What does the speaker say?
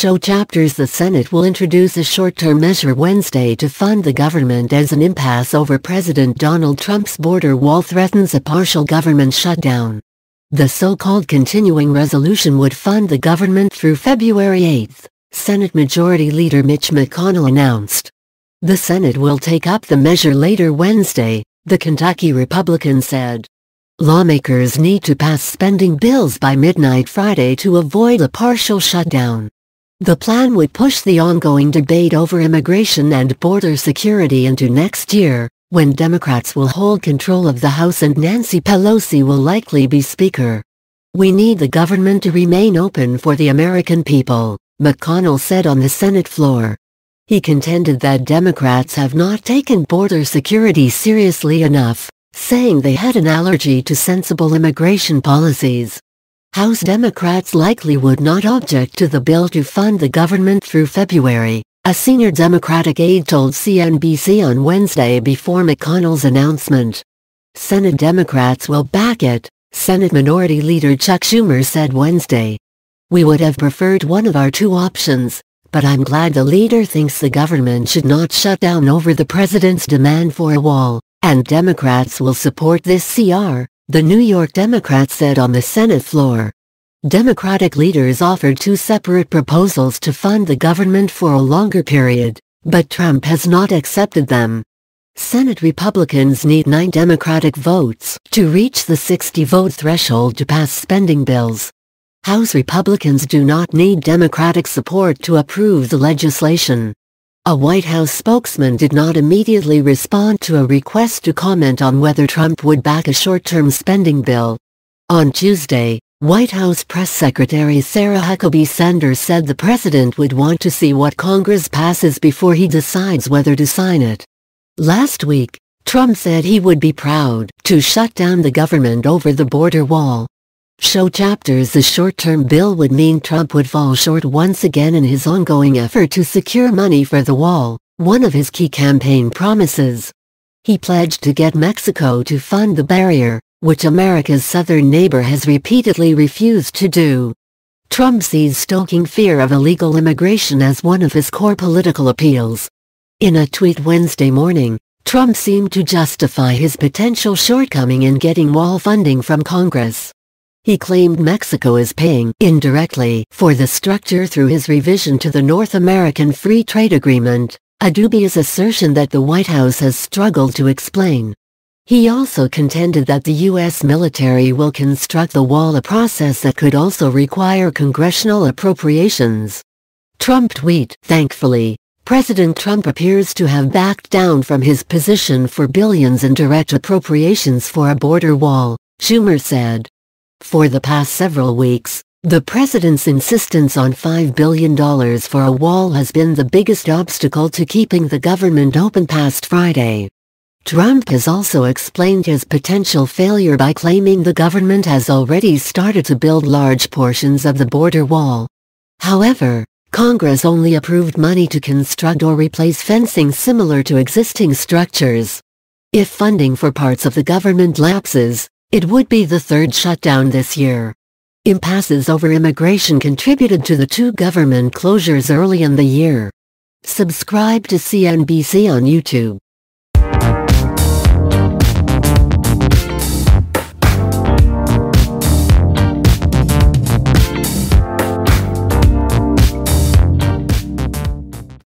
Show chapters. The Senate will introduce a short-term measure Wednesday to fund the government as an impasse over President Donald Trump's border wall threatens a partial government shutdown. The so-called continuing resolution would fund the government through February 8, Senate Majority Leader Mitch McConnell announced. The Senate will take up the measure later Wednesday, the Kentucky Republican said. Lawmakers need to pass spending bills by midnight Friday to avoid a partial shutdown. The plan would push the ongoing debate over immigration and border security into next year, when Democrats will hold control of the House and Nancy Pelosi will likely be Speaker. "We need the government to remain open for the American people," McConnell said on the Senate floor. He contended that Democrats have not taken border security seriously enough, saying they had an allergy to sensible immigration policies. House Democrats likely would not object to the bill to fund the government through February, a senior Democratic aide told CNBC on Wednesday before McConnell's announcement. Senate Democrats will back it, Senate Minority Leader Chuck Schumer said Wednesday. "We would have preferred one of our two options, but I'm glad the leader thinks the government should not shut down over the president's demand for a wall, and Democrats will support this CR," the New York Democrat said on the Senate floor. Democratic leaders offered two separate proposals to fund the government for a longer period, but Trump has not accepted them. Senate Republicans need 9 Democratic votes to reach the 60-vote threshold to pass spending bills. House Republicans do not need Democratic support to approve the legislation. A White House spokesman did not immediately respond to a request to comment on whether Trump would back a short-term spending bill. On Tuesday, White House Press Secretary Sarah Huckabee Sanders said the president would want to see what Congress passes before he decides whether to sign it. Last week, Trump said he would be proud to shut down the government over the border wall. Show chapters. The short-term bill would mean Trump would fall short once again in his ongoing effort to secure money for the wall, one of his key campaign promises. He pledged to get Mexico to fund the barrier, which America's southern neighbor has repeatedly refused to do. Trump sees stoking fear of illegal immigration as one of his core political appeals. In a tweet Wednesday morning, Trump seemed to justify his potential shortcoming in getting wall funding from Congress. He claimed Mexico is paying indirectly for the structure through his revision to the North American Free Trade Agreement, a dubious assertion that the White House has struggled to explain. He also contended that the U.S. military will construct the wall, a process that could also require congressional appropriations. Trump tweet: "Thankfully, President Trump appears to have backed down from his position for billions in direct appropriations for a border wall," Schumer said. For the past several weeks, the president's insistence on $5 billion for a wall has been the biggest obstacle to keeping the government open past Friday. Trump has also explained his potential failure by claiming the government has already started to build large portions of the border wall. However, Congress only approved money to construct or replace fencing similar to existing structures. If funding for parts of the government lapses, it would be the third shutdown this year. Impasses over immigration contributed to the 2 government closures early in the year. Subscribe to CNBC on YouTube.